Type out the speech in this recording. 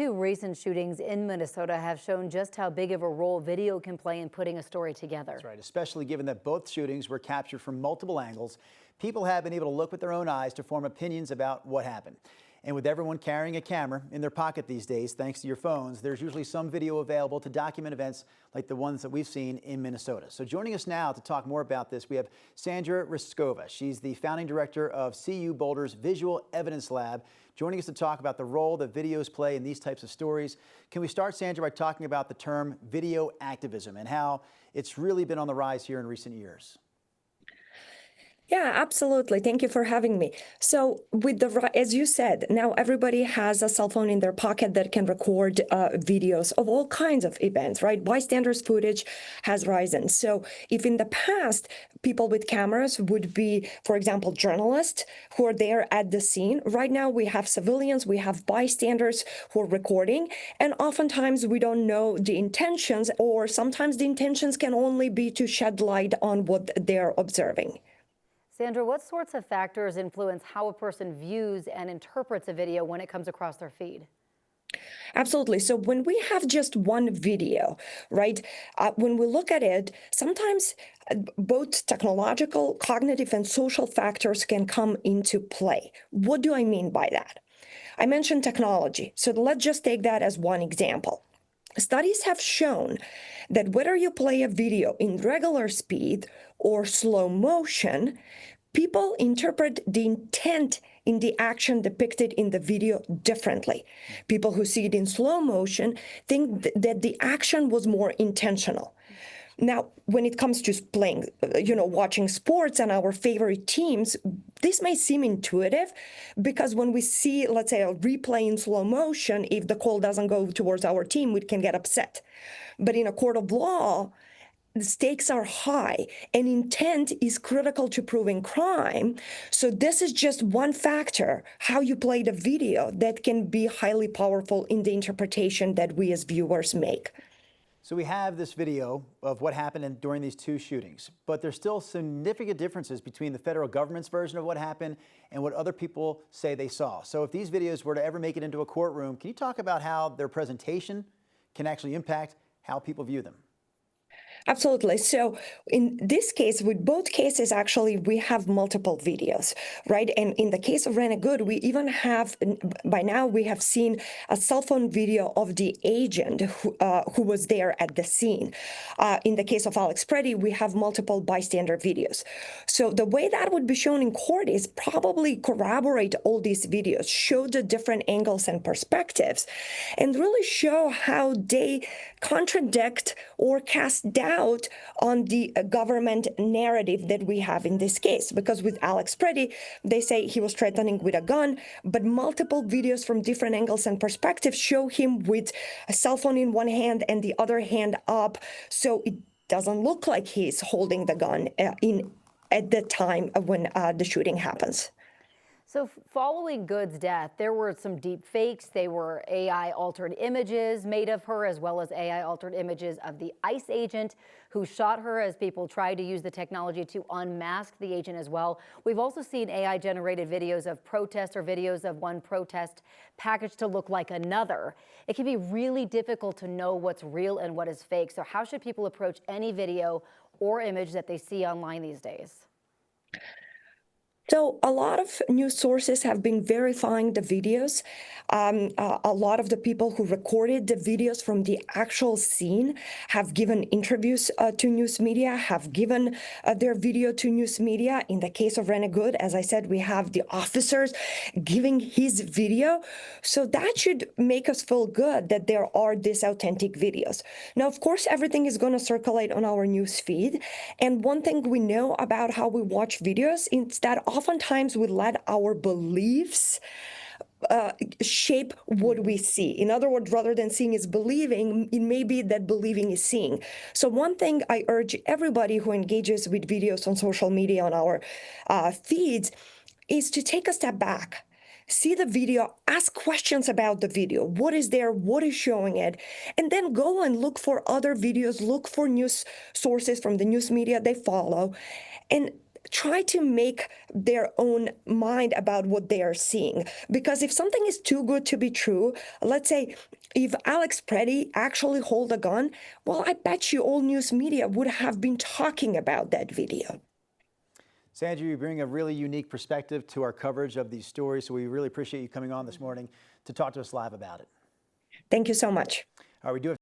Two recent shootings in Minnesota have shown just how big of a role video can play in putting a story together. That's right, especially given that both shootings were captured from multiple angles. People have been able to look with their own eyes to form opinions about what happened. And with everyone carrying a camera in their pocket these days, thanks to your phones, there's usually some video available to document events like the ones that we've seen in Minnesota. So joining us now to talk more about this, we have Sandra Riskova. She's the founding director of CU Boulder's Visual Evidence Lab, joining us to talk about the role that videos play in these types of stories. Can we start, Sandra, by talking about the term video activism and how it's really been on the rise here in recent years? Yeah, absolutely. Thank you for having me. So as you said, now everybody has a cell phone in their pocket that can record videos of all kinds of events, right? Bystanders footage has risen. So if in the past, people with cameras would be, for example, journalists who are there at the scene, right now we have civilians, we have bystanders who are recording, and oftentimes we don't know the intentions, or sometimes the intentions can only be to shed light on what they're observing. Sandra, what sorts of factors influence how a person views and interprets a video when it comes across their feed? Absolutely. So when we have just one video, right, when we look at it, sometimes both technological, cognitive, and social factors can come into play. What do I mean by that? I mentioned technology. So let's just take that as one example. Studies have shown that whether you play a video in regular speed or slow motion, people interpret the intent in the action depicted in the video differently. People who see it in slow motion think that the action was more intentional. Now, when it comes to playing, watching sports and our favorite teams, this may seem intuitive because when we see, let's say, a replay in slow motion, if the call doesn't go towards our team, we can get upset. But in a court of law, the stakes are high and intent is critical to proving crime. So this is just one factor, how you play the video, that can be highly powerful in the interpretation that we as viewers make. So we have this video of what happened during these two shootings, but there's still significant differences between the federal government's version of what happened and what other people say they saw. So if these videos were to ever make it into a courtroom, can you talk about how their presentation can actually impact how people view them? Absolutely. So in this case, with both cases, actually, we have multiple videos, right? And in the case of Renegade, we even have, by now, we have seen a cell phone video of the agent who was there at the scene. In the case of Alex Preddy, we have multiple bystander videos. So the way that would be shown in court is probably corroborate all these videos, show the different angles and perspectives, and really show how they contradict or cast doubt on the government narrative that we have in this case. Because with Alex Preddy, they say he was threatening with a gun, but multiple videos from different angles and perspectives show him with a cell phone in one hand and the other hand up. So it doesn't look like he's holding the gun at the time when the shooting happens. So following Good's death, there were some deep fakes. They were AI altered images made of her, as well as AI altered images of the ICE agent who shot her, as people tried to use the technology to unmask the agent as well. We've also seen AI generated videos of protests or videos of one protest packaged to look like another. It can be really difficult to know what's real and what is fake. So how should people approach any video or image that they see online these days? So a lot of news sources have been verifying the videos. A lot of the people who recorded the videos from the actual scene have given interviews to news media, have given their video to news media. In the case of Renegade, as I said, we have the officers giving his video. So that should make us feel good that there are these authentic videos. Now, of course, everything is going to circulate on our news feed. And one thing we know about how we watch videos is that oftentimes we let our beliefs shape what we see. In other words, rather than seeing is believing, it may be that believing is seeing. So one thing I urge everybody who engages with videos on social media, on our feeds, is to take a step back. See the video, ask questions about the video. What is there? What is showing it? And then go and look for other videos, look for news sources from the news media they follow, and try to make their own mind about what they are seeing. Because if something is too good to be true, let's say if Alex Preddy actually hold a gun, well, I bet you all news media would have been talking about that video. Sandra, you bring a really unique perspective to our coverage of these stories, so we really appreciate you coming on this morning to talk to us live about it. Thank you so much. All right, we do have